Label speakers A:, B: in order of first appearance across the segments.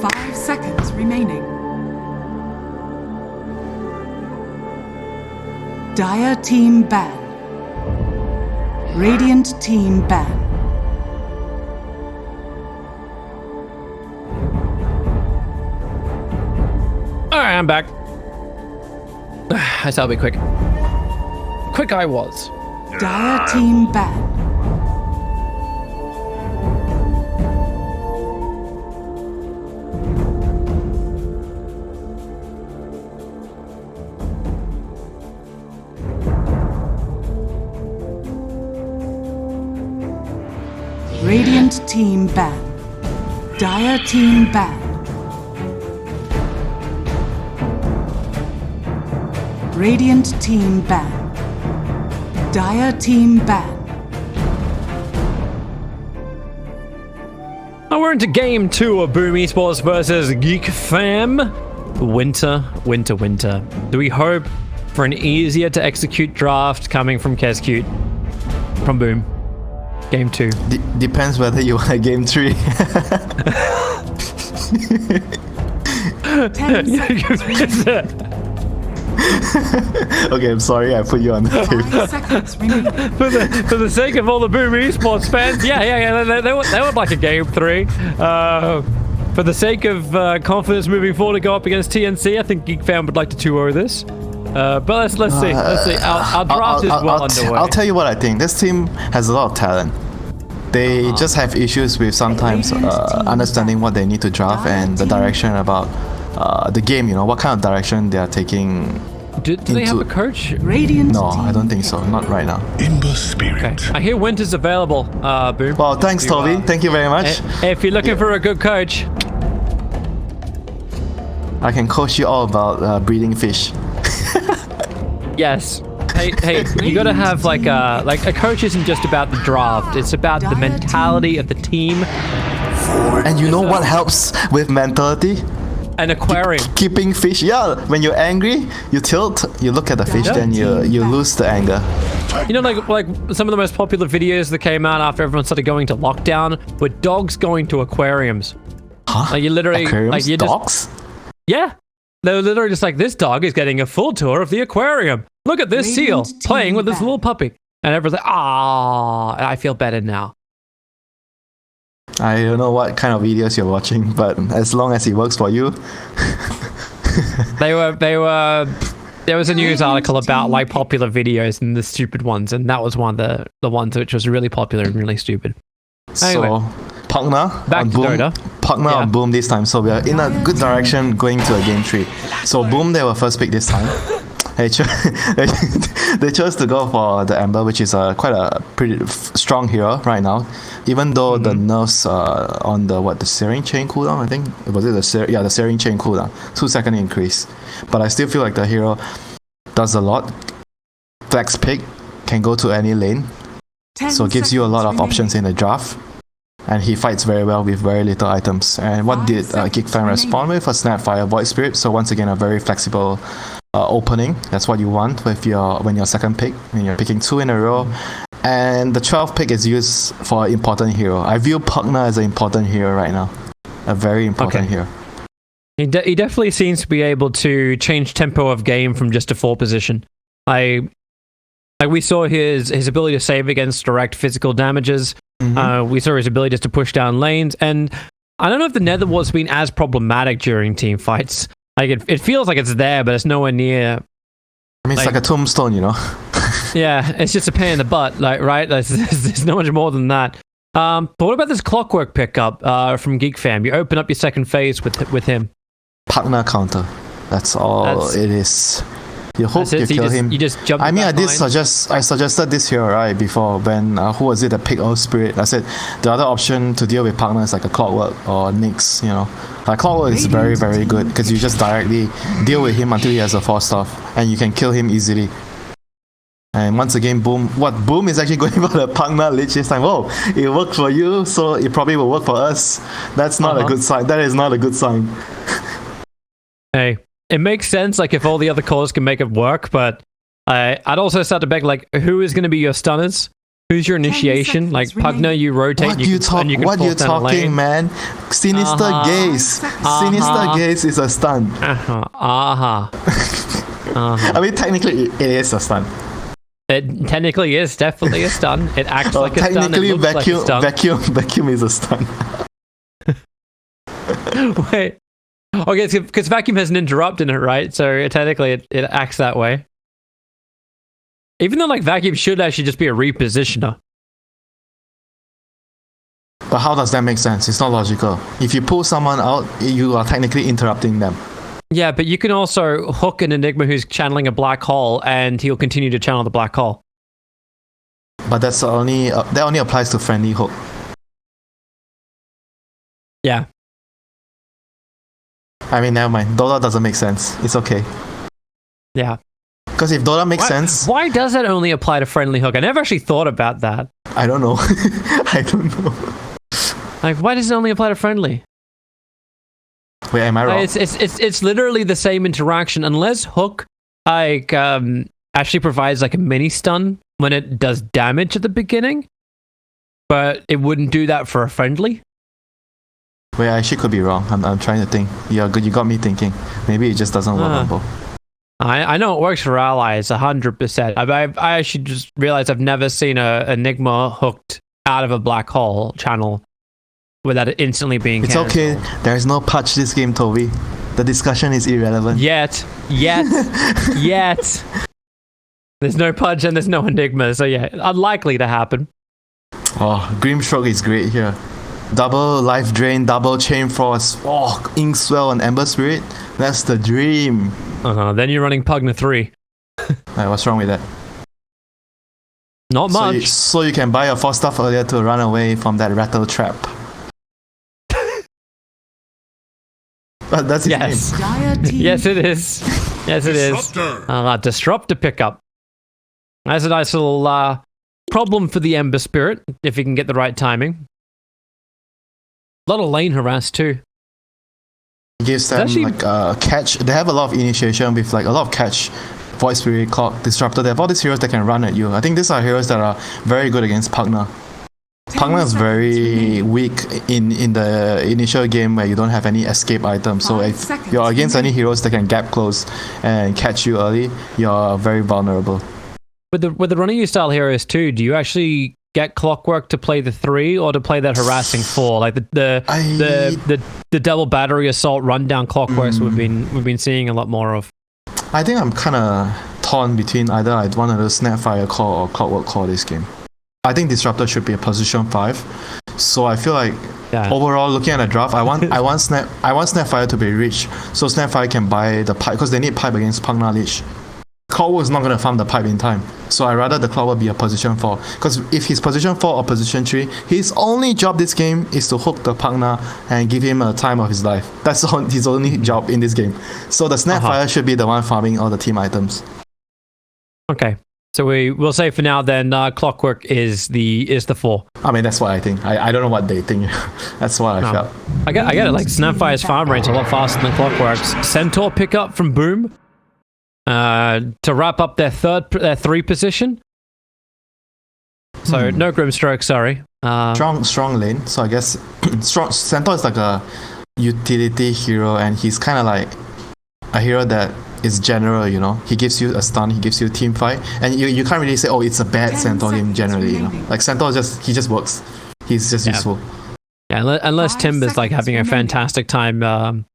A: 5 seconds remaining. Dire team ban. Radiant team ban.
B: Alright, I'm back. I said I'll be quick. Quick I was.
A: Dire team ban. Radiant team ban. Dire team ban. Radiant team ban. Dire team ban.
B: Now we're into game 2 of Boom Esports versus Geek Fam. Winter. Do we hope for an easier to execute draft coming from Kescute from Boom? Game 2.
C: Depends whether you want game 3.
A: 10 seconds.
C: Okay, I'm sorry I put you on the table.
A: 5 seconds remaining.
B: For the sake of all the Boom Esports fans, they would like a game 3. For the sake of confidence moving forward to go up against TNC, I think Geek Fam would like to 2-0 this. But let's see. Our draft is well underway.
C: I'll tell you what I think. This team has a lot of talent. They just have issues with sometimes understanding what they need to draft and the direction about the game. You know, what kind of direction they are taking.
B: Do they have a coach?
A: Radiant
C: No,
A: team
C: I don't think so. Not right now.
D: Ember Spirit.
B: Okay. I hear Winter's available. Boom.
C: Well, thanks, Toby. Thank you very much.
B: If you're looking for a good coach,
C: I can coach you all about breeding fish.
B: yes. Hey, you gotta have like a coach isn't just about the draft. It's about the mentality of the team.
C: And you know what helps with mentality?
B: An aquarium.
C: Keeping fish. Yeah, when you're angry, you tilt, you look at the fish, then you lose the anger.
B: You know, like some of the most popular videos that came out after everyone started going to lockdown were dogs going to aquariums.
C: Huh?
B: Like you literally,
C: Aquariums?
B: like you
C: Dogs?
B: Yeah, they were literally just like, this dog is getting a full tour of the aquarium. Look at this seal playing with this little puppy, and everyone's like, ah, I feel better now.
C: I don't know what kind of videos you're watching, but as long as it works for you.
B: There was a news article about like popular videos and the stupid ones, and that was one of the ones which was really popular and really stupid. Anyway,
C: So, partner
B: back
C: on
B: to
C: Boom.
B: Dota.
C: Partner on Boom this time, so we are in a good direction going to a game 3. So Boom, they were first pick this time. They chose to go for the Ember, which is quite a pretty strong hero right now. Even though the nerfs on the Searing Chain cooldown, I think was it the Searing Chain cooldown, 2-second increase. But I still feel like the hero does a lot. Flex pick can go to any lane, so it gives you a lot of options in the draft. And he fights very well with very little items. And what did Geek Fan respond with? A Snapfire Void Spirit. So once again, a very flexible opening. That's what you want when you're second pick, when you're picking 2 in a row. And the 12th pick is used for an important hero. I view Pugna as an important hero right now. A very important hero.
B: He definitely seems to be able to change tempo of game from just a 4 position. We saw his ability to save against direct physical damages. We saw his ability just to push down lanes, and I don't know if the Nether Ward's been as problematic during team fights. Like it feels like it's there, but it's nowhere near.
C: I mean, it's like a tombstone, you know.
B: Yeah, it's just a pain in the butt, like right. There's not much more than that. But what about this Clockwork pickup from Geek Fam? You open up your second phase with him.
C: Partner counter. That's all it is. You hope you kill him.
B: You just jump.
C: I mean, I suggested this hero right before when who was it that picked Old Spirit? I said the other option to deal with partner is like a Clockwork or Nyx. You know, like Clockwork is very very good because you just directly deal with him until he has a 4-star and you can kill him easily. And once again, Boom is actually going for the Pugna Lich this time. Oh, it worked for you, so it probably will work for us. That's not a good sign. That is not a good sign.
B: Hey, it makes sense, like, if all the other callers can make it work, but I'd also start to beg, like, who is going to be your stunners? Who's your initiation? Like Pugna, you rotate.
C: What
B: you
C: you
B: can,
C: talk?
B: and you can
C: What you
B: force down a lane.
C: talking, man? Sinister gaze. Sinister gaze is a stun. I mean, technically, it is a stun.
B: It technically is definitely a stun. It acts like a stun.
C: Technically,
B: It looks
C: vacuum,
B: like a stun.
C: vacuum is a stun.
B: Wait. Okay, because vacuum has an interrupt in it, right? So technically, it acts that way. Even though like vacuum should actually just be a repositioner.
C: But how does that make sense? It's not logical. If you pull someone out, you are technically interrupting them.
B: Yeah, but you can also hook an Enigma who's channeling a black hole, and he'll continue to channel the black hole.
C: But that's only that only applies to friendly hook.
B: Yeah.
C: I mean, never mind. Dota doesn't make sense. It's okay.
B: Yeah.
C: Because if Dota makes sense,
B: why does that only apply to friendly hook? I never actually thought about that.
C: I don't know. I don't know.
B: Like, why does it only apply to friendly?
C: Wait, am I wrong?
B: It's literally the same interaction unless hook like actually provides like a mini stun when it does damage at the beginning, but it wouldn't do that for a friendly.
C: Wait, I actually could be wrong. I'm trying to think. Yeah, good. You got me thinking. Maybe it just doesn't work on both.
B: I know it works for allies 100%. I actually just realized I've never seen a Enigma hooked out of a black hole channel without it instantly being
C: It's
B: cancelled.
C: okay. There's no patch this game, Toby. The discussion is irrelevant.
B: Yet. There's no Pudge and there's no Enigma, so yeah, unlikely to happen.
C: Oh, Grimstroke is great here. Double life drain, double chain frost. Oh, ink swell and ember spirit. That's the dream.
B: Then you're running Pugna 3.
C: Like, what's wrong with that?
B: Not much.
C: So you can buy your 4 stuff earlier to run away from that rattle trap. But that's his
B: Yes.
C: name.
A: Dire team
B: Yes, it is. Yes, it is. Disruptor pickup. That's a nice little problem for the Ember Spirit, if you can get the right timing. A lot of lane harass too.
C: Gives them
B: actually-
C: like a catch. They have a lot of initiation with like a lot of catch. Void Spirit, Clock, Disruptor. They have all these heroes that can run at you. I think these are heroes that are very good against Pugna. Pugna is very weak in the initial game where you don't have any escape items. So
A: 5
C: if
A: seconds
C: you're against any heroes that can gap close and catch you early, you're very vulnerable.
B: With the running you style heroes too, do you actually get Clockwork to play the 3 or to play that harassing 4? Like the double battery assault rundown Clockworks we've been seeing a lot more of.
C: I think I'm kind of torn between either I want to do Snapfire Core or Clockwork Core this game. I think Disruptor should be a position 5. So I feel like overall, looking at the draft, I want Snapfire to be rich, so Snapfire can buy the pipe because they need pipe against Pugna Lich. Clockwork is not going to farm the pipe in time, so I rather the Clockwork be a position 4. Because if he's position 4 or position 3, his only job this game is to hook the Pugna and give him a time of his life. That's his only job in this game. So the Snapfire should be the one farming all the team items.
B: Okay. So we'll say for now then Clockwork is the 4.
C: I mean, that's what I think. I don't know what they think. That's what I felt.
B: I get it. Like Snapfire's farm rate's a lot faster than Clockwork's. Centaur pickup from Boom to wrap up their 3 position. So no Grimstroke, sorry.
C: Strong lane. So I guess Centaur is like a utility hero, and he's kind of like a hero that is general, you know. He gives you a stun, he gives you a team fight, and you can't really say, oh, it's a bad Centaur game generally, you know. Like Centaur he just works. He's just useful.
B: Yeah, unless
A: 5
B: Timber's like
A: seconds
B: having a
A: remaining.
B: fantastic time, and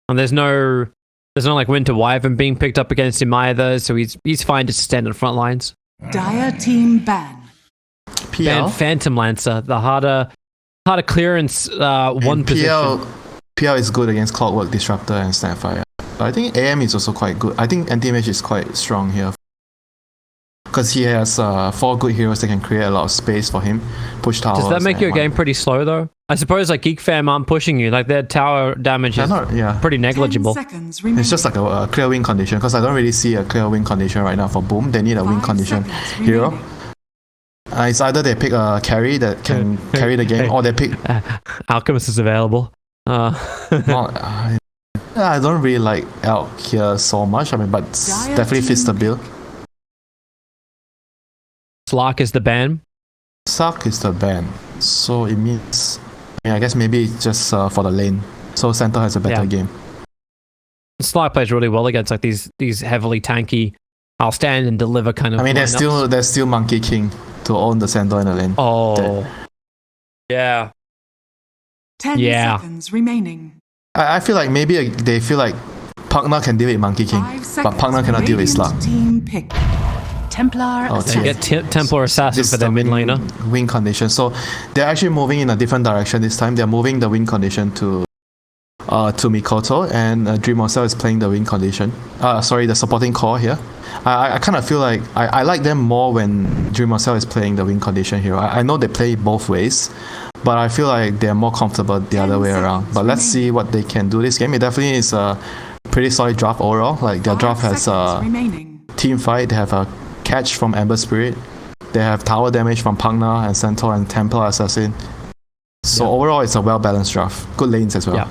B: there's no like Winter Wyvern being picked up against him either, so he's fine to stand on front lines.
A: Dire team ban.
C: PL?
B: And Phantom Lancer, the harder clearance one position.
C: PL is good against Clockwork, Disruptor, and Snapfire. But I think AM is also quite good. I think Anti-Mage is quite strong here. Because he has 4 good heroes that can create a lot of space for him. Push towers.
B: Does that make your game pretty slow though? I suppose like Geek Fam aren't pushing you. Like their tower damage is pretty
A: 10
B: negligible.
A: seconds remaining.
C: It's just like a clear win condition. Because I don't really see a clear win condition right now for Boom. They need a win
A: 5
C: condition
A: seconds
C: hero.
A: remaining.
C: It's either they pick a carry that can carry the game, or they pick...
B: Alchemist is available.
C: I don't really like Elk here so much. I mean, but
A: Dire
C: definitely fits the
A: team.
C: bill.
B: Slark is the ban.
C: Suck is the ban, so it means. I guess maybe it's just for the lane. So Centaur has a better game.
B: Sly plays really well against like these heavily tanky. I'll stand and deliver kind of.
C: I mean, there's still Monkey King to own the Centaur in the lane.
B: Oh, yeah.
A: 10 seconds remaining.
C: I feel like maybe they feel like Pugna can deal with Monkey King, but Pugna cannot deal with Slug.
A: Team pick. Templar
B: Assassin. Get Templar Assassin for their mid laner.
C: Win condition. So they're actually moving in a different direction this time. They're moving the win condition to Mikoto, and Dream of Cell is playing the win condition. The supporting core here. I kind of feel like I like them more when Dream of Cell is playing the win condition here. I know they play both ways, but I feel like they're more comfortable the other way around. But let's see what they can do this game. It definitely is a pretty solid draft overall. Like their draft has a team fight. They have a catch from Ember Spirit. They have tower damage from Pugna and Centaur and Templar Assassin. So overall, it's a well-balanced draft. Good lanes as well.
B: Yeah.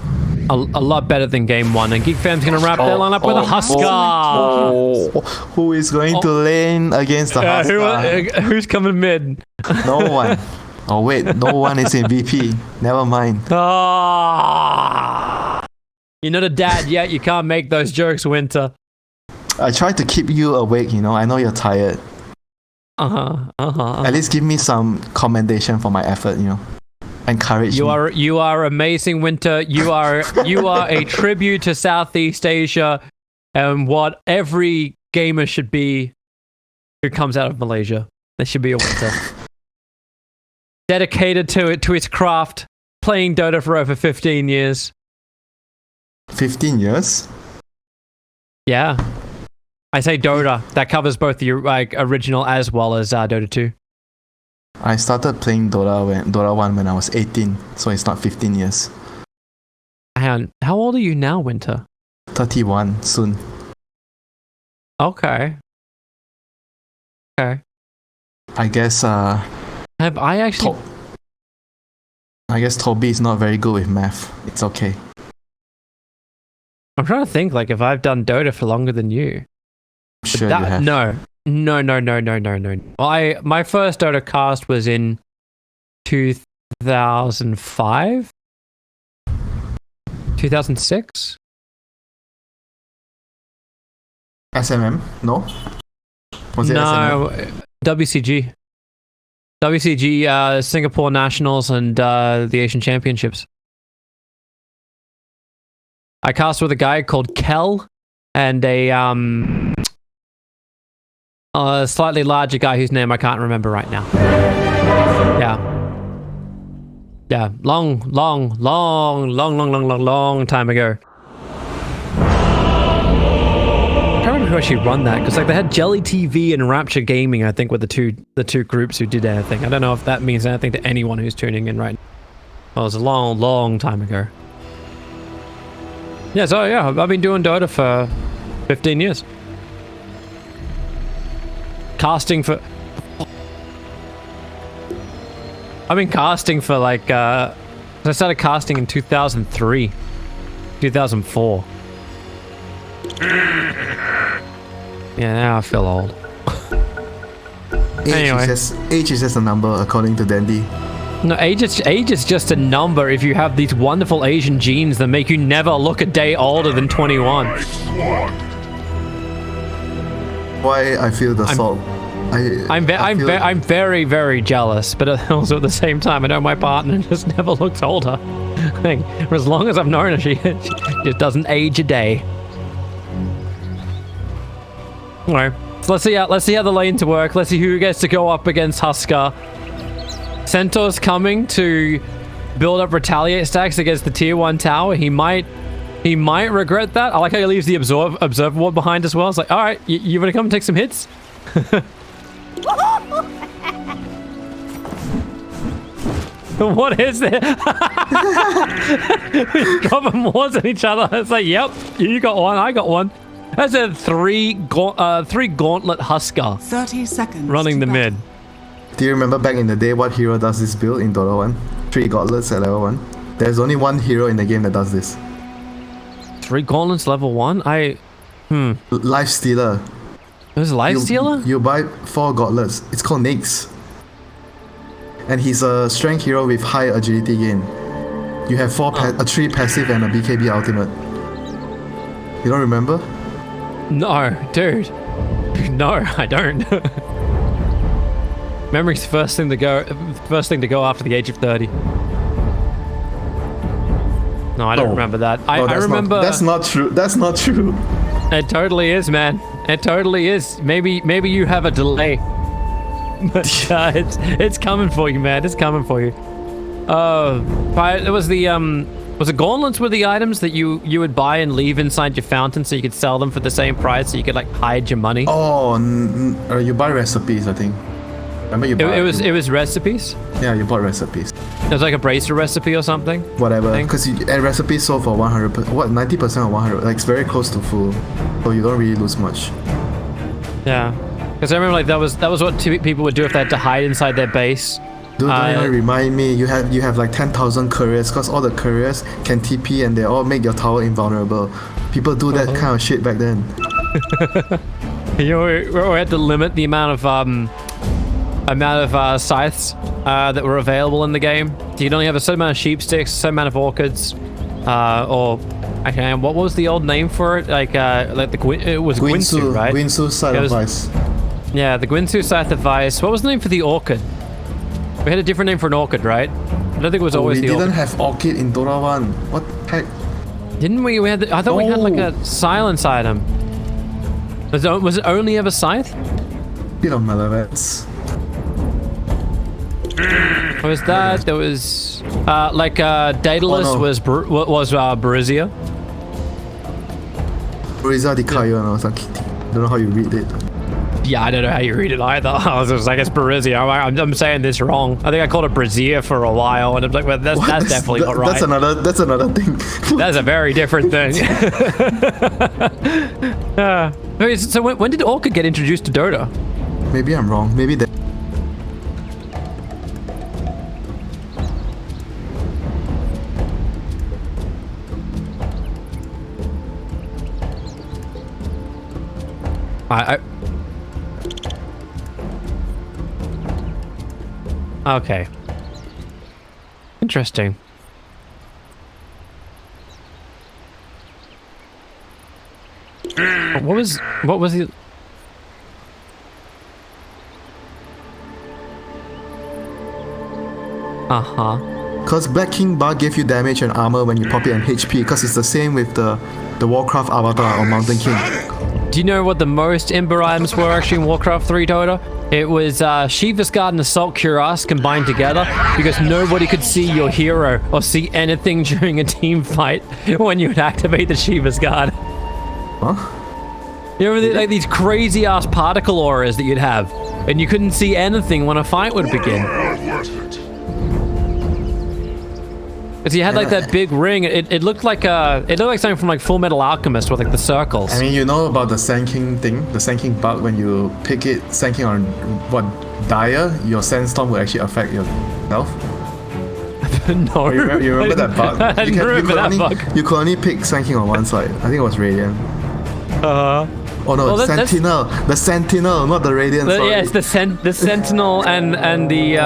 B: A lot better than game one. And Geek Fam's going to wrap their lineup with a Huskar.
C: Who is going to lane against the Huskar?
B: Who's coming mid?
C: No one. Oh wait, no one is in VP. Never mind.
B: You're not a dad yet. You can't make those jokes, Winter.
C: I try to keep you awake, I know you're tired. At least give me some commendation for my effort, Encourage me.
B: You are amazing, Winter. You are a tribute to Southeast Asia and what every gamer should be who comes out of Malaysia. There should be a Winter. Dedicated to its craft, playing Dota for over 15 years.
C: 15 years?
B: Yeah. I say Dota. That covers both the original as well as Dota 2.
C: I started playing Dota 1 when I was 18, so it's not 15 years.
B: And how old are you now, Winter?
C: 31 soon.
B: Okay. I
C: guess
B: I
C: guess Toby is not very good with math. It's okay.
B: I'm trying to think if I've done Dota for longer than you.
C: Sure you have.
B: No. Well, my first Dota cast was in 2005? 2006?
C: SMM? No? Was it SMM?
B: WCG. WCG, Singapore Nationals and the Asian Championships. I cast with a guy called Kel and a slightly larger guy whose name I can't remember right now. Yeah. Long time ago. I can't remember who actually run that, because they had Jelly TV and Rapture Gaming, I think, were the two groups who did anything. I don't know if that means anything to anyone who's tuning in right now. Well, it was a long time ago. Yeah, so yeah, I've been doing Dota for 15 years. Casting for... I've been casting for I started casting in 2003. 2004. Yeah, now I feel old. Anyway.
C: Age is just a number according to Dandy.
B: No, age is just a number if you have these wonderful Asian genes that make you never look a day older than 21.
C: Why I feel the salt.
B: I'm very, very jealous, but also at the same time, I know my partner just never looks older. For as long as I've known her, she just doesn't age a day. Alright, so let's see how the lanes work. Let's see who gets to go up against Huskar. Centaur's coming to build up retaliate stacks against the tier 1 tower. He might regret that. I like how he leaves the observer ward behind as well. It's like, alright, you wanna come and take some hits? What is it? Dropping wards at each other. It's like, yep, you got one, I got one. That's a three gauntlet Huskar.
A: 30 seconds.
B: Running the mid.
C: Do you remember back in the day what hero does this build in Dota 1? 3 gauntlets at level 1. There's only one hero in the game that does this.
B: 3 gauntlets level 1?
C: Life Stealer.
B: It was Life Stealer?
C: You buy 4 gauntlets. It's called Nix. And he's a strength hero with high agility gain. You have 3 passive and a BKB ultimate. You don't remember?
B: No, dude. No, I don't. Memory's the first thing to go after the age of 30. No, I don't remember that. I remember.
C: That's not true. That's not true.
B: It totally is, man. It totally is. Maybe you have a delay. But it's coming for you, man. It's coming for you. It was it gauntlets were the items that you would buy and leave inside your fountain so you could sell them for the same price so you could like hide your money?
C: Oh, you buy recipes, I think. Remember you bought
B: it was recipes?
C: Yeah, you bought recipes.
B: It was like a bracer recipe or something?
C: Whatever, because recipes sold for 100, 90% or 100, like it's very close to full, so you don't really lose much.
B: Yeah, because I remember like that was what people would do if they had to hide inside their base.
C: Dude, don't even remind me. You have like 10,000 couriers, because all the couriers can TP and they all make your tower invulnerable. People do that kind of shit back then.
B: We had to limit the amount of scythes that were available in the game. So you'd only have a certain amount of sheep sticks, a certain amount of orchids, or okay, what was the old name for it? Like it was Gwinsu, right?
C: Gwinsu Scythe of Vice. Yeah,
B: the Gwinsu Scythe of Vice. What was the name for the orchid? We had a different name for an orchid, right? I don't think it was always the orchid.
C: We didn't have orchid in Dota 1. What the heck?
B: Didn't we? I thought we had like a silence item. Was it only ever scythe?
C: Bit of Malavets.
B: What was that? There was Daedalus was Barizia.
C: Barizia de Caio, and I was like, I don't know how you read it.
B: Yeah, I don't know how you read it either. I was just like, it's Barizia. I'm saying this wrong. I think I called it Brazia for a while, and I'm like, well, that's definitely not right.
C: That's another thing.
B: That's a very different thing. So when did Orchid get introduced to Dota?
C: Maybe I'm wrong. Maybe that.
B: Okay. Interesting. What was the...
C: Because Black King Bar gave you damage and armor when you pop it and HP, because it's the same with the Warcraft Avatar or Mountain King.
B: Do you know what the most Ember items were actually in Warcraft 3 Dota? It was Shiva's Guard and Assault Cuirass combined together because nobody could see your hero or see anything during a team fight when you would activate the Shiva's Guard.
C: Huh?
B: You remember like these crazy ass particle auras that you'd have, and you couldn't see anything when a fight would begin. Because you had like that big ring. It looked like something from like Full Metal Alchemist with like the circles.
C: I mean, you know about the Sand King thing, the Sand King bug. When you pick it, Sand King on what Dire, your Sandstorm will actually affect yourself.
B: No,
C: you remember that bug?
B: I didn't remember that bug.
C: You could only pick Sand King on one side. I think it was Radiant. Oh no, well, Sentinel. The Sentinel, not the Radiant. Sorry.
B: Yeah, it's the Sentinel and the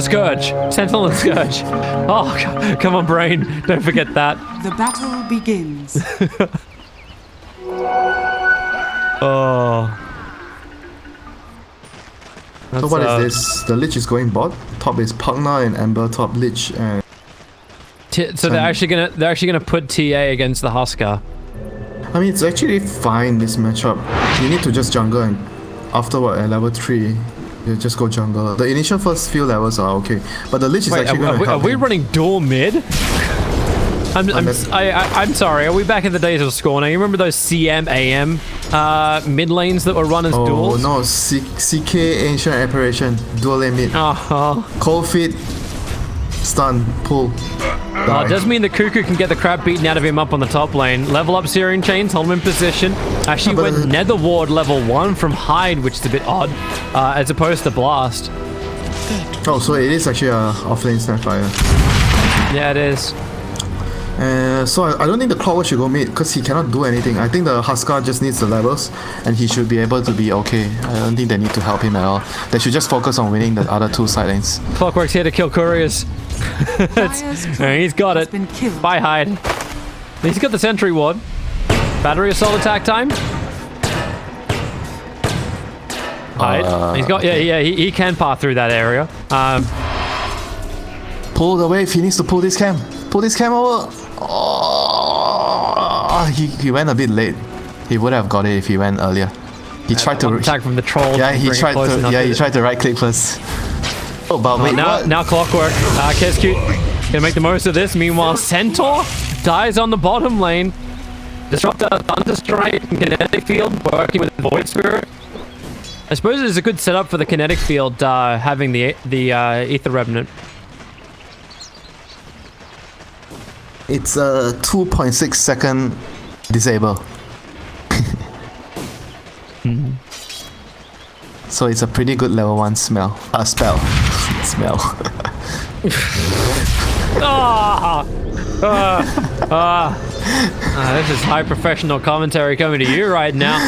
B: Scourge. Sentinel and Scourge. Oh, God. Come on, brain. Don't forget that.
A: The battle begins.
B: Oh.
C: So what is this? The Lich is going bot. Top is Pugna and Ember. Top Lich and.
B: So they're actually gonna put TA against the Huskar.
C: I mean, it's actually fine, this matchup. You need to just jungle, and afterward at level 3, you just go jungle. The initial first few levels are okay, but the Lich is actually going to help.
B: Are we running dual mid? I'm sorry, are we back in the days of Scorner? You remember those CM, AM mid lanes that were run as duels?
C: Oh no, CK Ancient Apparition, dual lane mid. Cold Feet, stun, pull.
B: It does mean the Cuckoo can get the crap beaten out of him up on the top lane. Level up Syrian Chains, hold him in position. Actually went Nether Ward level 1 from Hide, which is a bit odd, as opposed to Blast.
C: Oh, so it is actually a offlane Snapfire.
B: Yeah, it is.
C: So I don't think the Clockwork should go mid because he cannot do anything. I think the Huskar just needs the levels and he should be able to be okay. I don't think they need to help him at all. They should just focus on winning the other two side lanes.
B: Clockwork's here to kill couriers. He's got it. Bye, Hyde. He's got the sentry ward. Battery assault attack time. Hyde. He's got he can pass through that area.
C: Pull the wave. He needs to pull this cam. Pull this cam over. Oh, he went a bit late. He would have got it if he went earlier. He tried to
B: attack from the troll.
C: Yeah, he tried to. Yeah, he tried to right click first. Oh, but wait.
B: Now Clockwork. Kescute gonna make the most of this. Meanwhile, Centaur dies on the bottom lane. Disruptor, Thunderstrike, and Kinetic Field working with Void Spirit. I suppose it's a good setup for the Kinetic Field having the Ether Remnant.
C: It's a 2.6 second disable. So it's a pretty good level 1 spell. Smell.
B: This is high professional commentary coming to you right now.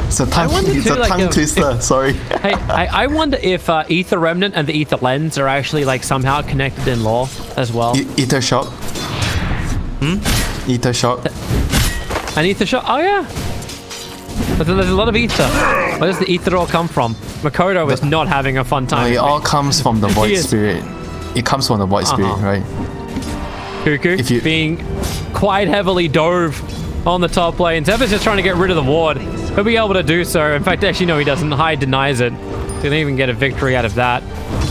C: It's a tongue twister. Sorry.
B: Hey, I wonder if Ether Remnant and the Ether Lens are actually like somehow connected in lore as well.
C: Ether Shock. Ether Shock.
B: An Ether Shock? Oh yeah. There's a lot of ether. Where does the ether all come from? Makoto is not having a fun time.
C: It all comes from the Void Spirit. It comes from the Void Spirit, right?
B: Cuckoo being quite heavily dove on the top lane. Zephyr's just trying to get rid of the ward. He'll be able to do so. In fact, actually, no, he doesn't. Hyde denies it. Didn't even get a victory out of that.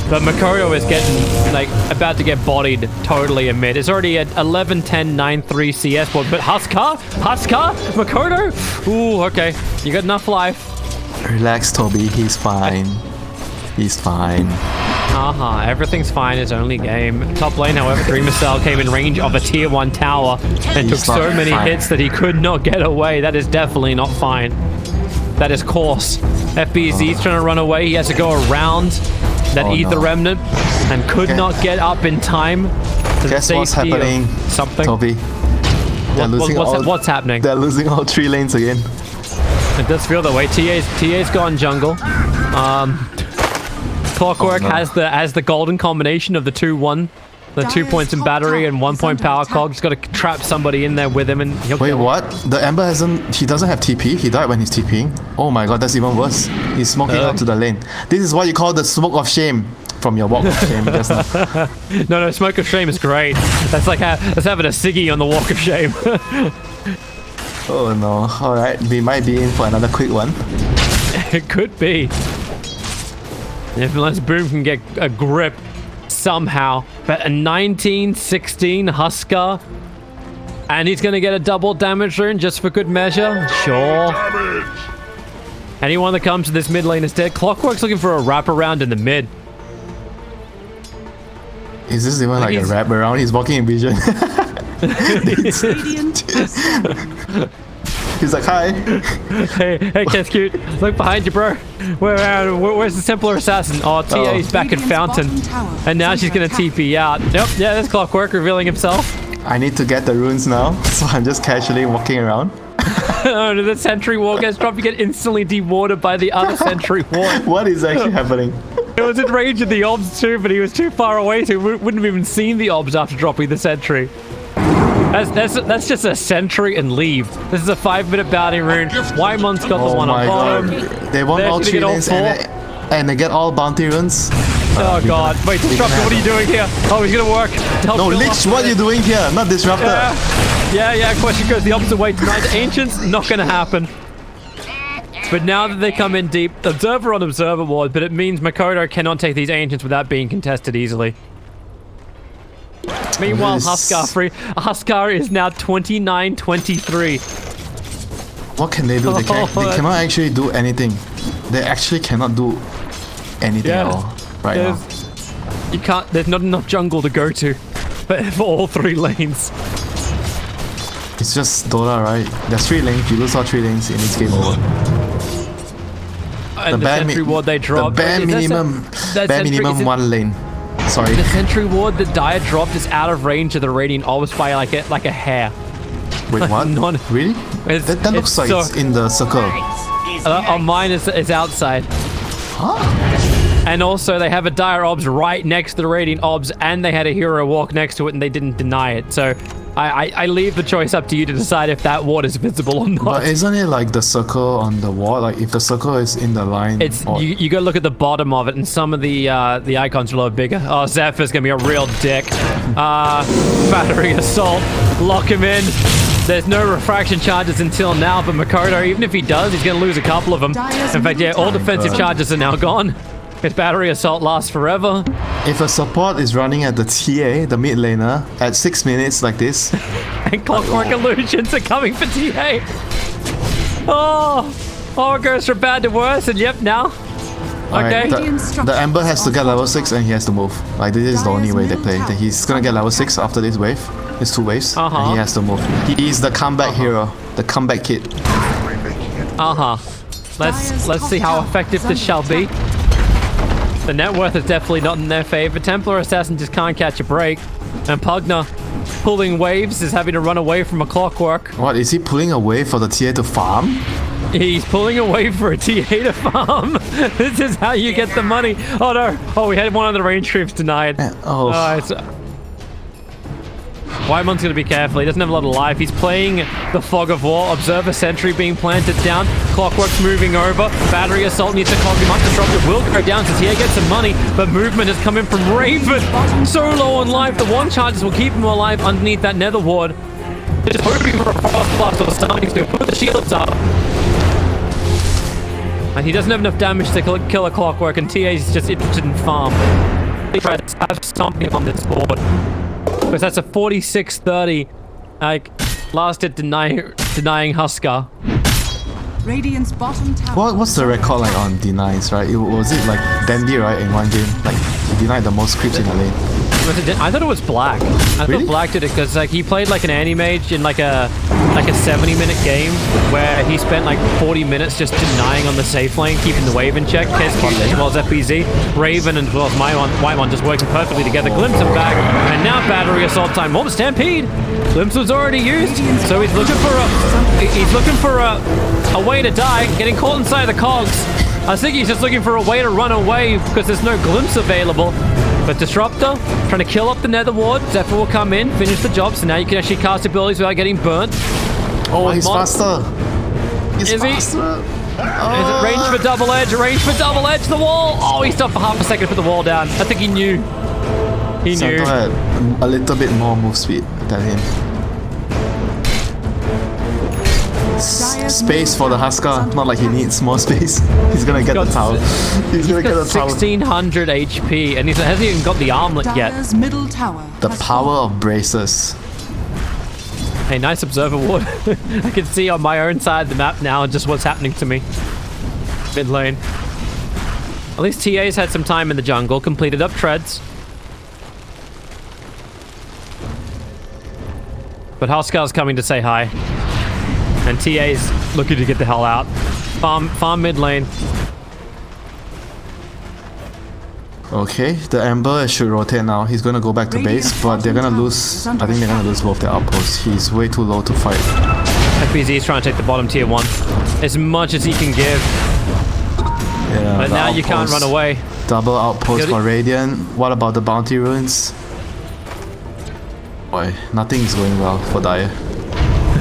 B: But Makoto is getting, like, about to get bodied totally in mid. It's already at 11, 10, 9, 3 CS. But Huskar? Makoto? Ooh, okay. You got enough life.
C: Relax, Toby. He's fine. He's fine.
B: Everything's fine. It's only game. Top lane, however, Dreamer Cell came in range of a tier 1 tower and took so many hits that he could not get away. That is definitely not fine. That is coarse. FBZ's trying to run away. He has to go around that Ether Remnant and could not get up in time to the safety
C: what's happening,
B: of something.
C: Toby?
B: What's happening?
C: They're losing all 3 lanes again.
B: It does feel that way. TA's gone jungle. Clockwork has the golden combination of the 2-1. The 2 points in battery and 1 point power cog. He's got to trap somebody in there with him and he'll
C: Wait, what? The Ember he doesn't have TP? He died when he's TPing? Oh my god, that's even worse. He's smoking out to the lane. This is what you call the smoke of shame from your walk of shame just now.
B: No, smoke of shame is great. That's like that's having a ciggy on the walk of shame.
C: Oh no. Alright, we might be in for another quick one.
B: It could be. If unless Boom can get a grip somehow. But a 19-16 Huskar. And he's going to get a double damage rune just for good measure. Sure. Anyone that comes to this mid lane is dead. Clockwork's looking for a wraparound in the mid.
C: Is this even like a wraparound? He's walking in vision. He's like, hi.
B: Hey, Kescute. Look behind you, bro. Where's the Templar Assassin? Oh, TA's back in Fountain. And now she's going to TP out. Yep, yeah, there's Clockwork revealing himself.
C: I need to get the runes now, so I'm just casually walking around.
B: Oh, the sentry ward gets dropped. You get instantly dewarded by the other sentry ward.
C: What is actually happening?
B: It was in range of the obs too, but he was too far away, so he wouldn't have even seen the obs after dropping the sentry. That's just a sentry and leave. This is a 5-minute bounty rune. Wymon's got the one on bottom.
C: They want all 3 lanes and they get all bounty runes.
B: Oh god. Wait, Disruptor, what are you doing here? Oh, he's gonna work.
C: No, Lich, what are you doing here? Not Disruptor.
B: Yeah, question goes the opposite way tonight. Ancients, not gonna happen. But now that they come in deep, Observer on Observer ward, but it means Makoto cannot take these Ancients without being contested easily. Meanwhile, Huskar is now 29-23.
C: What can they do? They cannot actually do anything. They actually cannot do anything at all now.
B: You can't. There's not enough jungle to go to, but for all 3 lanes.
C: It's just Dota, right? There's 3 lanes. You lose all 3 lanes, and it's game over.
B: And the sentry ward they drop.
C: The bare minimum 1 lane. Sorry.
B: The sentry ward that Dire dropped is out of range of the radiant orbs by like a hair.
C: Wait, what? Really? That looks like it's in the circle.
B: On mine is outside.
C: Huh?
B: And also they have a Dire Obs right next to the Radiant Obs, and they had a hero walk next to it and they didn't deny it. So I leave the choice up to you to decide if that ward is visible or not.
C: But isn't it like the circle on the wall? Like if the circle is in the line,
B: It's you gotta look at the bottom of it, and some of the icons are a little bigger. Oh, Zephyr's gonna be a real dick. Battery assault, lock him in. There's no refraction charges until now, but Makoto, even if he does, he's gonna lose a couple of them. In fact, yeah, all defensive charges are now gone. His battery assault lasts forever.
C: If a support is running at the TA, the mid laner, at 6 minutes like this,
B: And Clockwork Illusions are coming for TA. Oh, it goes from bad to worse, and yep, now. Okay.
C: Alright, the Ember has to get level 6 and he has to move. Like this is the only way they play. He's gonna get level 6 after this wave. It's 2 waves. And he has to move. He's the comeback hero. The comeback kid.
B: Let's see how effective this shall be. The net worth is definitely not in their favor. Templar Assassin just can't catch a break. And Pugna, pulling waves, is having to run away from a Clockwork.
C: What, is he pulling away for the TA to farm?
B: He's pulling away for a TA to farm. This is how you get the money. Oh no. Oh, we had one of the range troops denied. Whitemon's gonna be careful. He doesn't have a lot of life. He's playing the Fog of War. Observer Sentry being planted down. Clockwork's moving over. Battery Assault needs to clog him up. Disruptor will go down so TA gets some money, but movement has come in from Raven. So low on life. The one charges will keep him alive underneath that Nether Ward. Just hoping for a Frost Blast or something to put the shields up. And he doesn't have enough damage to kill a Clockwork, and TA's just interested in farm. He tries to have something on this board. Because that's a 46-30. Like, last hit denying Huskar.
A: Radiant's bottom tower.
C: What's the record like on denies, right? Was it like Dandy, right, in one game? Like, he denied the most creeps in the lane.
B: I thought it was Black. I thought Black did it because like he played like an anti-mage in like a 70-minute game where he spent like 40 minutes just denying on the safe lane, keeping the wave in check. KSQ as well as FBZ, Raven and as well as Whitemon just working perfectly together. Glimpse him back, and now battery assault time. Oh, the Stampede. Glimpse was already used, so he's looking for a way to die, getting caught inside the cogs. I think he's just looking for a way to run away because there's no glimpse available. But Disruptor, trying to kill off the Nether Ward. Zephyr will come in, finish the job, so now you can actually cast abilities without getting burnt.
C: Oh, he's faster. Is
B: he? Is it range for double edge? Range for double edge, the wall! Oh, he stopped for half a second to put the wall down. I think he knew. He knew.
C: Had a little bit more move speed than him. Space for the Huskar, not like he needs more space. He's gonna get the tower. He's gonna get the tower.
B: 1600 HP, and he hasn't even got the armlet yet.
A: Middle tower.
C: The power of braces.
B: Hey, nice observer ward. I can see on my own side of the map now just what's happening to me. Mid lane. At least TA's had some time in the jungle, completed up treads. But Huskar's coming to say hi. And TA's looking to get the hell out. Farm mid lane.
C: Okay, the Ember should rotate now. He's gonna go back to base, but they're gonna lose. I think they're gonna lose both their outposts. He's way too low to fight.
B: FBZ is trying to take the bottom tier 1 as much as he can give.
C: Yeah,
B: but now you can't run away.
C: Double outpost for Radiant. What about the bounty ruins? Boy, nothing's going well for Dire.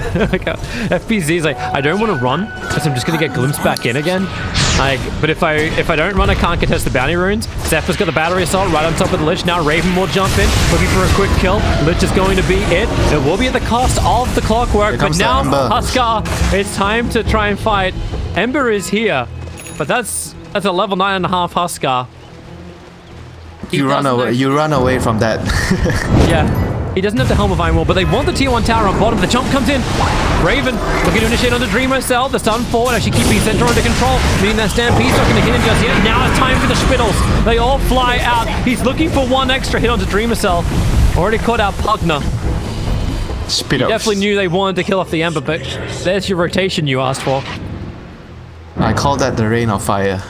B: FBZ's like, I don't want to run because I'm just gonna get glimpsed back in again. Like, but if I don't run, I can't contest the bounty runes. Zephyr's got the battery assault right on top of the Lich. Now Raven will jump in, looking for a quick kill. Lich is going to be it. It will be at the cost of the Clockwork, but now Huskar, it's time to try and fight. Ember is here, but that's a level 9.5 Huskar.
C: You run away from that.
B: Yeah. He doesn't have the Helm of Iron Wall, but they want the tier 1 tower on bottom. The jump comes in. Raven looking to initiate on the Dreamer cell. The stun forward, actually keeping Centaur under control. Meaning that Stampede's not going to hit him just yet. Now it's time for the Spittles. They all fly out. He's looking for one extra hit onto Dreamer cell. Already caught out Pugna.
C: Spittles.
B: He definitely knew they wanted to kill off the Ember, but there's your rotation you asked for.
C: I call that the rain of fire.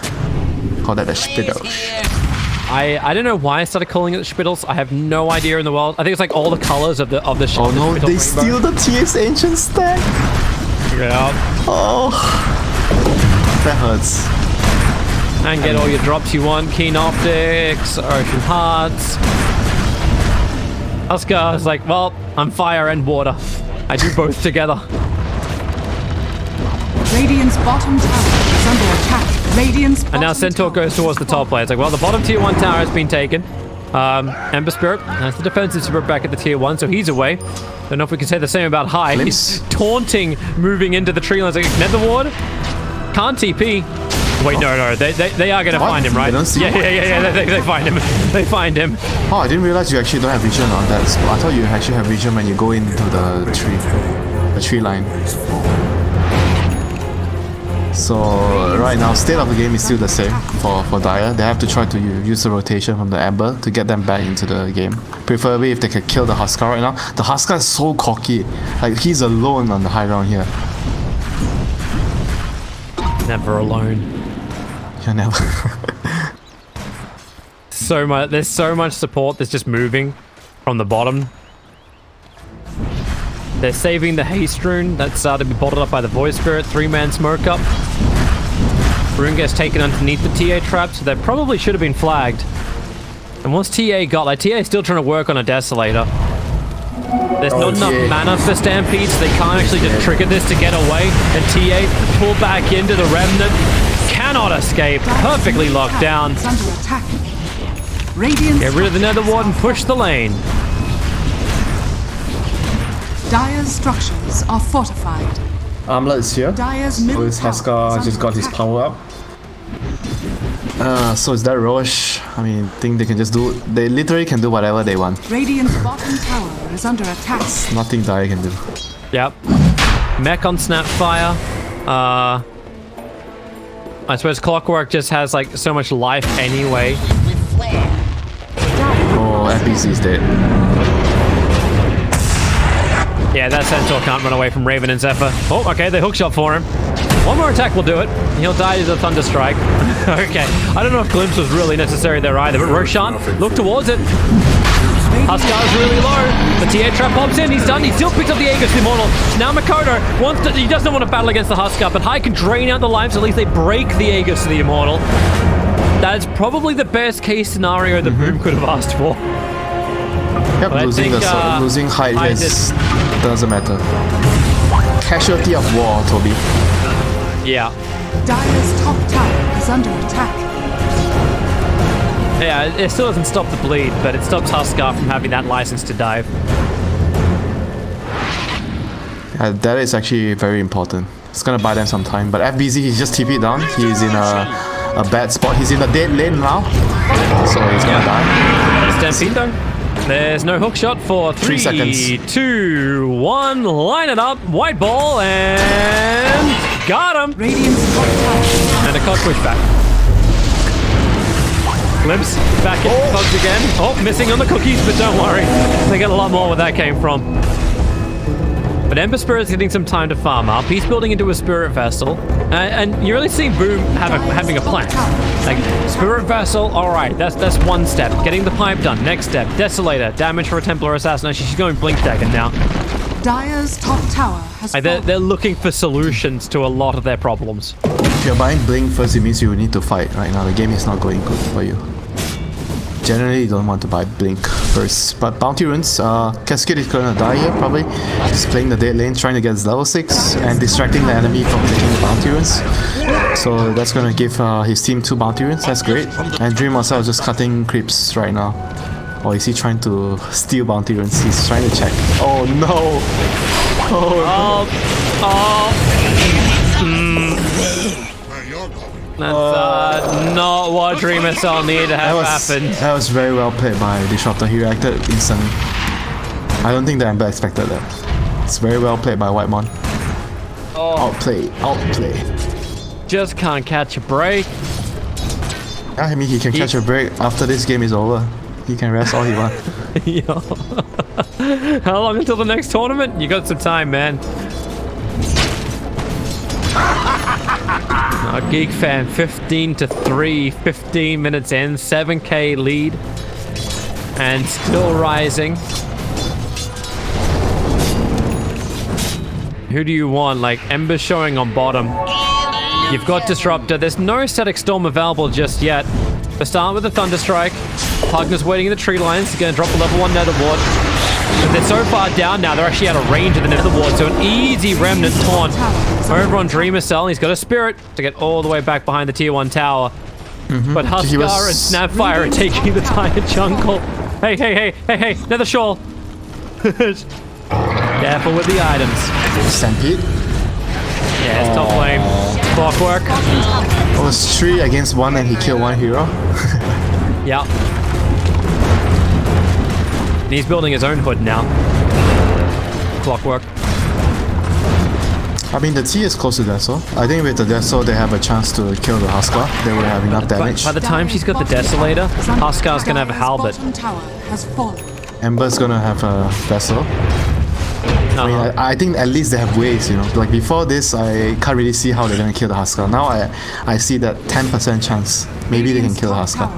C: Call that the Spittles.
B: I don't know why I started calling it Spittles. I have no idea in the world. I think it's like all the colors of the
C: Oh no,
B: Spittle
C: they
B: rainbow.
C: steal the TA's ancient stack.
B: Yeah.
C: Oh, that hurts.
B: And get all your drops you want. Keen Optics, Ocean Hearts. Huskar is like, well, I'm fire and water. I do both together.
A: Radiant's bottom tower is under attack. Radiant's
B: And now
A: bottom
B: Centaur
A: tower
B: goes towards the
A: has
B: top player. It's like, well, the bottom tier 1 tower has been taken. Ember Spirit has the defensive spirit back at the tier 1, so he's away. Don't know if we can say the same about High. He's taunting, moving into the tree lines. Like, Nether Ward? Can't TP. Wait, no, they are going to find him, right?
C: They don't see
B: yeah, they find him. They find him.
C: Oh, I didn't realize you actually don't have vision on that spot. I thought you actually have vision when you go into the tree line. So right now, state of the game is still the same for Dire. They have to try to use the rotation from the Ember to get them back into the game. Preferably if they can kill the Huskar right now. The Huskar is so cocky. Like, he's alone on the high ground here.
B: Never alone.
C: You're never.
B: So much. There's so much support that's just moving from the bottom. They're saving the haste rune that's to be bottled up by the Void Spirit. 3-man smoke up. Rune gets taken underneath the TA trap, so that probably should have been flagged. And once TA got, like, TA is still trying to work on a Desolator. There's not enough mana for Stampede, so they can't actually just trigger this to get away. And TA pull back into the Remnant. Cannot escape. Perfectly locked down.
A: It's under attack. Radiant's
B: Get rid of the Nether Ward and push the lane.
A: Dire's structures are fortified.
C: Armlet is here.
A: Dire's middle
C: His
A: tower
C: Huskar
A: is
C: just got
A: under
C: his
A: attack.
C: power up. So is that Roche? I mean, think they can just do... They literally can do whatever they want.
A: Radiant's bottom tower is under attack.
C: Nothing Dire can do.
B: Yep. Mech on Snapfire. I suppose Clockwork just has like so much life anyway.
C: Oh, FBC is dead.
B: Yeah, that Centaur can't run away from Raven and Zephyr. Oh, okay, they hookshot for him. One more attack will do it. He'll die to the Thunder Strike. Okay, I don't know if Glimpse was really necessary there either, but Roshan, look towards it. Huskar's really low. The TA trap pops in. He's done. He still picks up the Aegis Immortal. Now Makoto wants to... He doesn't want to battle against the Huskar, but High can drain out the lives. At least they break the Aegis to the Immortal. That's probably the best case scenario that Boom could have asked for.
C: Yep,
B: But
C: losing height
B: High
C: is... doesn't matter. Casualty of war, Toby.
B: Yeah.
A: Dire's top tower is under attack.
B: Yeah, it still doesn't stop the bleed, but it stops Huskar from having that license to dive.
C: That is actually very important. It's gonna buy them some time. But FBZ, he's just TP'd down. He's in a bad spot. He's in the dead lane now. So he's gonna die.
B: Stampede though. There's no hook shot for 3
C: seconds.
B: 2, 1. Line it up. White ball and got him.
A: Radiant's top tower.
B: And a cock pushback. Glimpse back in cogs again. Oh, missing on the cookies, but don't worry. They get a lot more where that came from. But Ember Spirit's getting some time to farm up. He's building into a Spirit Vessel. And you're really seeing Boom having a plan. Like, Spirit Vessel, alright, that's one step. Getting the pipe done. Next step, Desolator. Damage for a Templar Assassination. She's going Blink Dagger now.
A: Dire's top tower has
B: Like,
A: fallen.
B: they're looking for solutions to a lot of their problems.
C: If you're buying Blink first, it means you need to fight right now. The game is not going good for you. Generally, you don't want to buy Blink first. But Bounty Runes, Cascade is gonna die here, probably. Just playing the dead lane, trying to get his level 6, and distracting the enemy from taking the Bounty Runes. So that's gonna give his team 2 Bounty Runes, that's great. And Dream also just cutting creeps right now. Or is he trying to steal Bounty Runes? He's trying to check. Oh no!
B: That's not what Dreamer Cell needed to have happen.
C: That was very well played by Disruptor. He reacted instantly. I don't think the Ember expected that. It's very well played by Whitemon. Outplay.
B: Just can't catch a break.
C: Yeah, I mean, he can catch a break after this game is over. He can rest all he wants.
B: Yo. How long until the next tournament? You got some time, man. Geek fan, 15-3, 15 minutes in, 7k lead, and still rising. Who do you want? Like, Ember's showing on bottom. You've got Disruptor. There's no Static Storm available just yet. We're starting with the Thunderstrike. Pugner's waiting in the tree lines. He's going to drop a level 1 Nether Ward. But they're so far down now, they're actually out of range of the Nether Ward, so an easy Remnant taunt over on Dreamer Cell. He's got a Spirit to get all the way back behind the tier 1 tower. But Huskar and Snapfire are taking the entire jungle. Hey, hey, hey, hey, hey, Nether Shawl. Careful with the items.
C: Stampede?
B: Yeah, it's top lane. Clockwork.
C: It was 3 against 1 and he killed 1 hero.
B: Yeah. And he's building his own hood now. Clockwork.
C: I mean, the T is close to Deso. I think with the Deso, they have a chance to kill the Huskar. They will have enough damage.
B: By the time she's got the Desolator, Huskar's gonna have a Halberd.
C: Ember's gonna have a Deso. I mean, I think at least they have ways, you know. Like before this, I can't really see how they're gonna kill the Huskar. Now I see that 10% chance. Maybe they can kill the Huskar.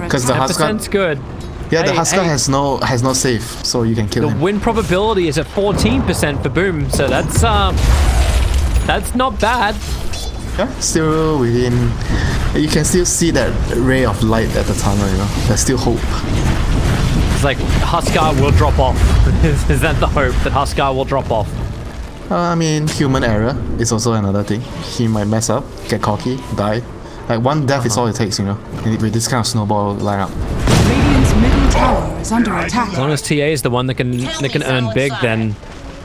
C: Because the Huskar...
B: 10%'s good.
C: Yeah, the Huskar has no save, so you can kill him.
B: The win probability is at 14% for Boom, so that's not bad.
C: Yeah, still within... You can still see that ray of light at the tunnel, you know. There's still hope.
B: It's like Huskar will drop off. Is that the hope, that Huskar will drop off?
C: I mean, human error is also another thing. He might mess up, get cocky, die. Like one death is all it takes, you know, with this kind of snowball lineup.
A: Radiant's middle tower is under attack.
B: As long as TA is the one that can earn big, then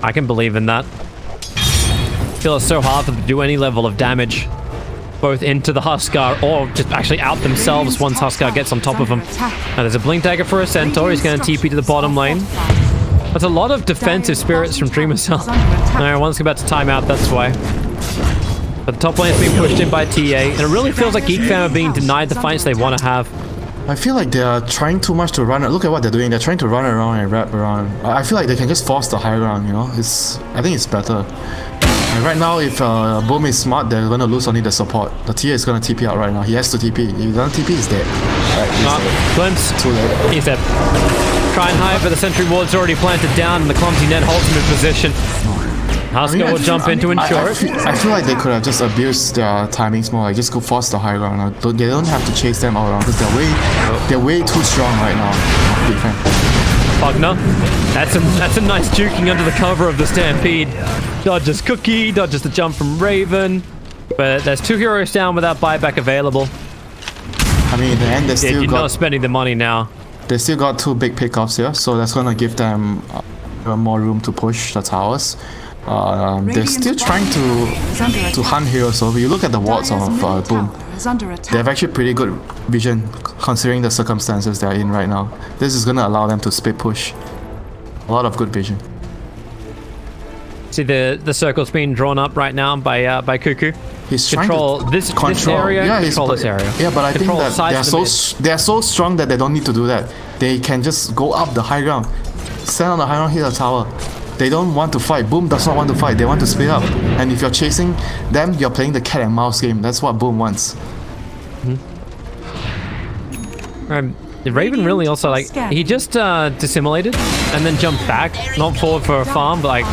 B: I can believe in that. I feel it's so hard for them to do any level of damage, both into the Huskar or just actually out themselves once Huskar gets on top of them. Now there's a Blink Dagger for a Centaur. He's going to TP to the bottom lane. That's a lot of defensive spirits from Dreamer Cell. No, one's about to time out, that's why. But the top lane's being pushed in by TA, and it really feels like Geek fam are being denied the fights they want to have.
C: I feel like they are trying too much to run. Look at what they're doing. They're trying to run around and wrap around. I feel like they can just force the high ground, you know. I think it's better. And right now, if Boom is smart, they're going to lose only the support. The TA is going to TP out right now. He has to TP. If he doesn't TP, he's dead. Right, he's dead.
B: Glimpse.
C: Too late.
B: He's dead. Try and hide, but the sentry ward's already planted down, and the clumsy net holds him in position. Huskar will jump in to ensure it.
C: I feel like they could have just abused their timings more. Like just go force the high ground. They don't have to chase them all around because they're way too strong right now. Defense.
B: Pugner. That's a nice juking under the cover of the Stampede. Dodges Cookie, dodges the jump from Raven. But there's 2 heroes down without buyback available.
C: I mean, in the end,
B: you're not spending the money now.
C: They still got 2 big pickoffs here, so that's gonna give them more room to push the towers. They're still trying to hunt heroes over. You look at the wards of Boom. They have actually pretty good vision considering the circumstances they're in right now. This is gonna allow them to split push. A lot of good vision.
B: See the circle's being drawn up right now by Cuckoo.
C: He's
B: control
C: trying to
B: this area. Yeah, control this area.
C: Yeah, but I think that they are so strong that they don't need to do that. They can just go up the high ground, stand on the high ground, hit the tower. They don't want to fight. Boom does not want to fight. They want to split up. And if you're chasing them, you're playing the cat and mouse game. That's what Boom wants.
B: The Raven really also, like, he just dissimulated and then jumped back, not forward for a farm, but like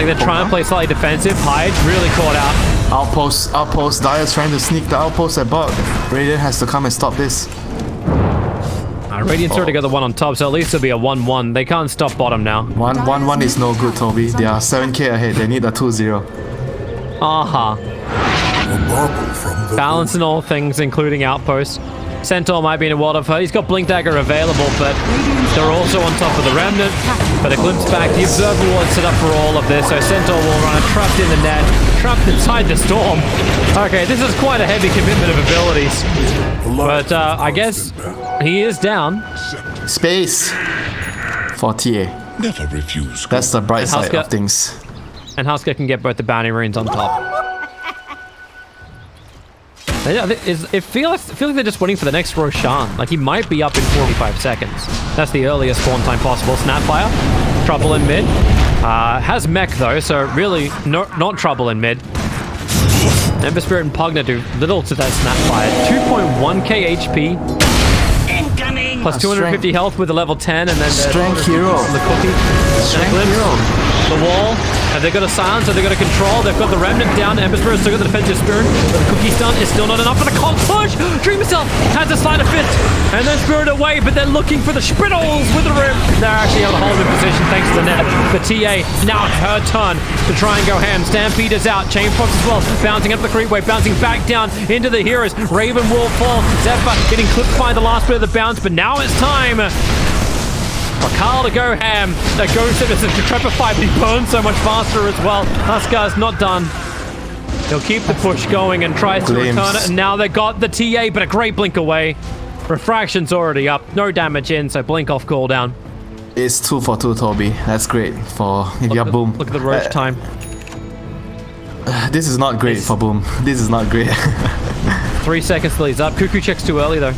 B: they're trying to play slightly defensive. Hyde really caught out.
C: Outpost. Dire's trying to sneak the outpost at bot. Radiant has to come and stop this.
B: Radiant's already got the one on top, so at least it'll be a 1-1. They can't stop bottom now.
C: 1-1 is no good, Toby. They are 7k ahead. They need a 2-0.
B: Balancing all things, including outposts. Centaur might be in a world of hurt. He's got Blink Dagger available, but they're also on top of the Remnant. But a glimpse back. The Observer Ward set up for all of this, so Centaur will run trapped in the net, trapped inside the storm. Okay, this is quite a heavy commitment of abilities. But I guess he is down.
C: Space for TA.
D: Never refuse.
C: That's the bright side of things.
B: And Huskar can get both the bounty runes on top. It feels like they're just waiting for the next Roshan. Like, he might be up in 45 seconds. That's the earliest spawn time possible. Snapfire. Trouble in mid. Has mech, though, so really not trouble in mid. Ember Spirit and Pugna do little to that Snapfire. 2.1k HP. Plus 250 health with a level 10, and then
C: Strength hero.
B: The cookie.
C: Strength
B: Eclipse.
C: hero.
B: The wall. Have they got a silence? Have they got a control? They've got the remnant down. Ember Spirit still got the defensive spirit. But the cookie stun is still not enough for the con push. Dream itself has a sleight of fist. And then Spirit away, but they're looking for the Sprittles with the rim. They're actually able to hold in position thanks to the net. The TA, now it's her turn to try and go ham. Stampede is out. Chain Fox as well. Bouncing up the creep wave, bouncing back down into the heroes. Raven will fall. Zephyr getting clipped by the last bit of the bounce, but now it's time for Carl to go ham. That goes to the Trepify, but he burns so much faster as well. Huskar's not done. He'll keep the push going and tries to return it, and now they got the TA, but a great blink away. Refraction's already up. No damage in, so blink off cooldown.
C: It's 2 for 2, Toby. That's great for if you have Boom.
B: Look at the Roche time.
C: This is not great for Boom. This is not great.
B: 3 seconds till he's up. Cuckoo checks too early though.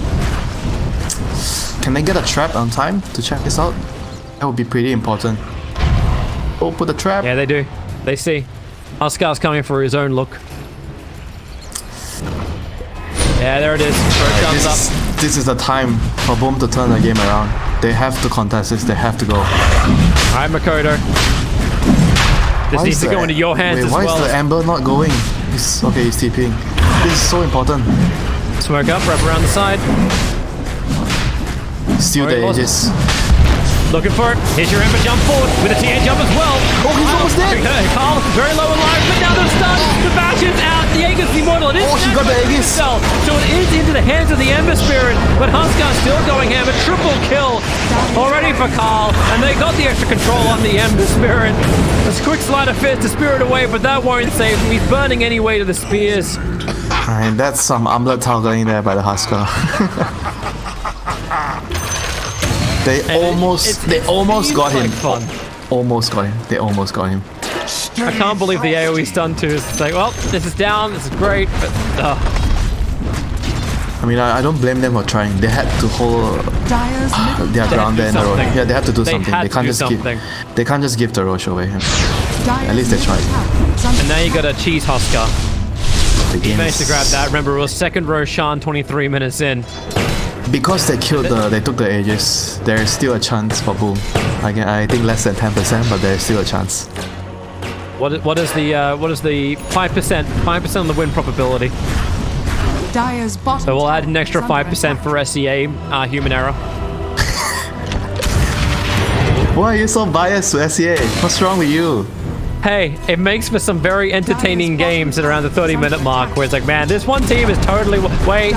C: Can they get a trap on time to check this out? That would be pretty important. Oh, put the trap.
B: Yeah, they do. They see. Huskar's coming for his own look. Yeah, there it is.
C: This is the time for Boom to turn the game around. They have to contest this. They have to go.
B: Alright, Makoto. This needs to go into your hands as well.
C: Why is the Ember not going? He's TPing. This is so important.
B: Smoke up, wrap around the side.
C: Steal the ages.
B: Looking for it. Here's your Ember jump forward with a TA jump as well.
C: Oh, he's almost dead.
B: Carl, very low in life, but now the stun. The bash is out. The Aegis immortal. It is
C: she got the Aegis.
B: So it is into the hands of the Ember Spirit, but Huskar still going ham. A triple kill already for Carl, and they got the extra control on the Ember Spirit. A quick slide of fist to Spirit away, but that won't save him. He's burning anyway to the spears.
C: And that's some omelet toggling there by the Huskar. They almost got him. Almost got him. They almost got him.
B: I can't believe the AoE stun too. It's like, well, this is down, this is great, but
C: I mean, I don't blame them for trying. They had to hold their ground there in the road. Yeah, they had to do something. They can't just give the Roche away. At least they tried.
B: And now you got a cheese Huskar. He managed to grab that. Remember, it was second Roshan 23 minutes in.
C: Because they killed they took the Aegis, there is still a chance for Boom. I think less than 10%, but there is still a chance.
B: What is the 5%? 5% on the win probability.
A: Dire's bottom.
B: So we'll add an extra 5% for SEA human error.
C: Why are you so biased to SEA? What's wrong with you?
B: Hey, it makes for some very entertaining games at around the 30-minute mark, where it's like, man, this one team is totally wait.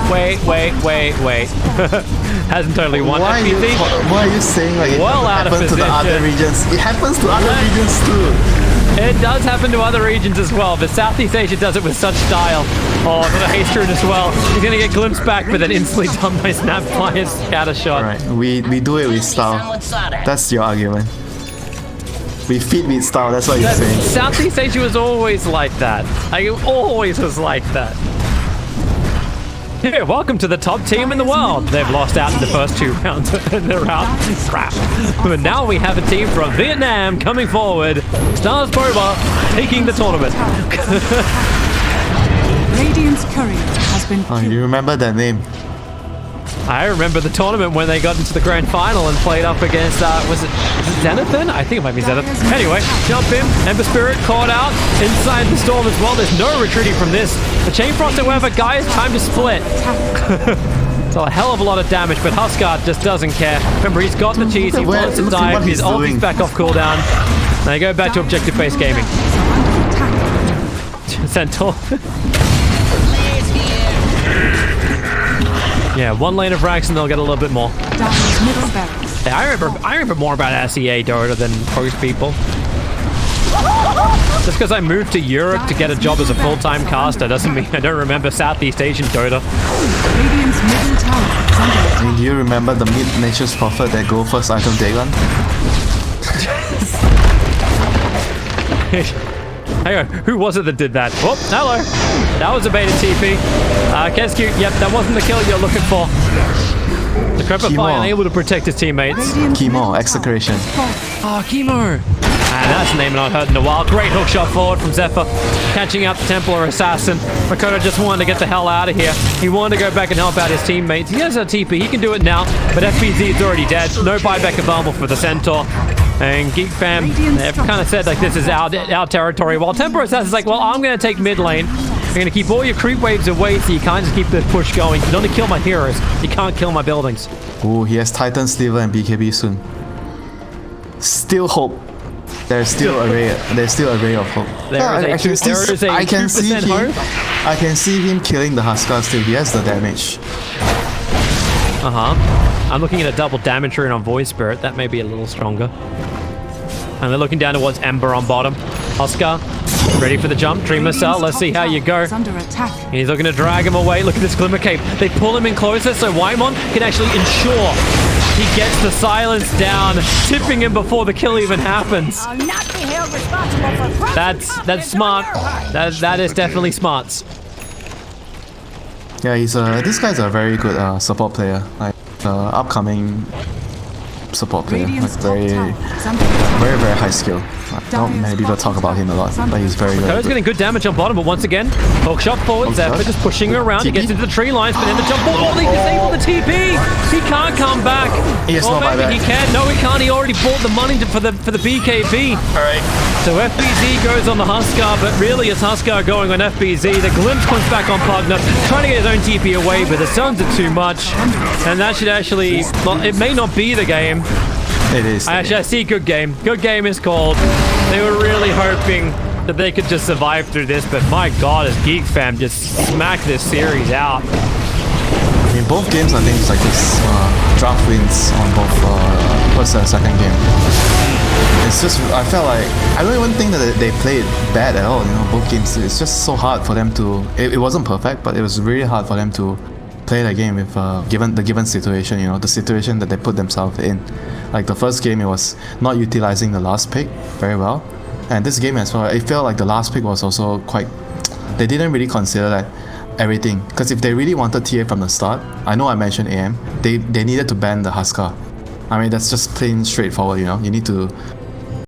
B: Hasn't totally won.
C: Why are you saying like
B: well
C: it happens to the other regions? It happens to other regions too.
B: It does happen to other regions as well, but Southeast Asia does it with such style. Oh, got a haste rune as well. He's gonna get glimpsed back, but then instantly done by Snapfire's scatter shot.
C: Right, we do it with style. That's your argument. We feed with style, that's what you're saying.
B: Southeast Asia was always like that. Always was like that. Yeah, welcome to the top team in the world. They've lost out in the first 2 rounds and they're out. Crap. But now we have a team from Vietnam coming forward. Stars Boba taking the tournament.
A: Radiant's courier has been
C: Oh, you remember that name?
B: I remember the tournament when they got into the grand final and played up against, was it Zenithan? I think it might be Zenith. Anyway, jump in, Ember Spirit caught out inside the storm as well. There's no retreating from this. The Chain Frost, however, guys, time to split. It's a hell of a lot of damage, but Huskar just doesn't care. Remember, he's got the cheese, he wants to dive, his ulti's back off cooldown. Now you go back to objective-based gaming. Centaur. Yeah, one lane of frags and they'll get a little bit more. Yeah, I remember more about SEA Dota than most people. Just because I moved to Europe to get a job as a full-time caster doesn't mean I don't remember Southeast Asian Dota.
C: I mean, do you remember the mid-nature's prophet that go first item Dagon?
B: Hang on, who was it that did that? Oh, hello. That was a beta TP. Kescu, yep, that wasn't the kill you're looking for. The Crepify
C: Chemo.
B: unable to protect his teammates.
A: Radiant's
C: Chemo,
A: middle tower
C: execration.
A: is falling.
B: Oh, Chemo. And that's a name not heard in a while. Great hook shot forward from Zephyr. Catching out the Templar Assassin. Makoto just wanted to get the hell out of here. He wanted to go back and help out his teammates. He has a TP. He can do it now. But FBZ is already dead. No buyback available for the Centaur. And Geek fam, they've kind of said like this is our territory. While Templar Assassin's like, well, I'm going to take mid lane. You're going to keep all your creep waves away so you can't just keep the push going. You can only kill my heroes. You can't kill my buildings.
C: Ooh, he has Titan Sliver and BKB soon. Still hope. There's still a ray of hope.
B: There is a
C: I can see
B: 2%
C: him.
B: hope.
C: I can see him killing the Huskar still. He has the damage.
B: I'm looking at a double damage rune on Void Spirit. That may be a little stronger. And they're looking down towards Ember on bottom. Oscar, ready for the jump. Dreamer Cell, let's see how you go.
A: Is under attack.
B: He's looking to drag him away. Look at this Glimmer Cape. They pull him in closer so Waimon can actually ensure he gets the silence down, tipping him before the kill even happens.
D: I'll not be held responsible for
B: That's smart. That is definitely smarts.
C: Yeah, this guy's a very good support player. Like upcoming support player. Like
A: Radiant's top
C: very,
A: tower is under attack.
C: very high skill. Not many people talk about him a lot, but he's very
B: Ko's
C: good.
B: getting good damage on bottom, but once again, hook shot forward.
C: Hook
B: Zephyr
C: shot.
B: just pushing him around. He
C: TP?
B: gets into the tree lines, but then the jump ball. Oh, they disable the TP. He can't come back.
C: Yes,
B: Or
C: no
B: maybe
C: buyback.
B: he can. No, he can't. He already bought the money for the BKB.
C: Alright.
B: So FBZ goes on the Huskar, but really it's Huskar going on FBZ. The glimpse comes back on Pugner, trying to get his own TP away, but the Suns are too much. And that should actually, well, it may not be the game.
C: It is.
B: Actually, I see good game. Good game is called. They were really hoping that they could just survive through this, but my god, as Geek fam just smacked this series out.
C: In both games, I think it's like this draft wins on both first and second game. It's just, I felt like, I don't even think that they played bad at all, you know, both games. It's just so hard for them to, it wasn't perfect, but it was really hard for them to play the game with given the given situation, you know, the situation that they put themselves in. Like the first game, it was not utilizing the last pick very well. And this game as well, it felt like the last pick was also quite, they didn't really consider that everything. Because if they really wanted TA from the start, I know I mentioned AM, they needed to ban the Huskar. I mean, that's just plain straightforward, you know. You need to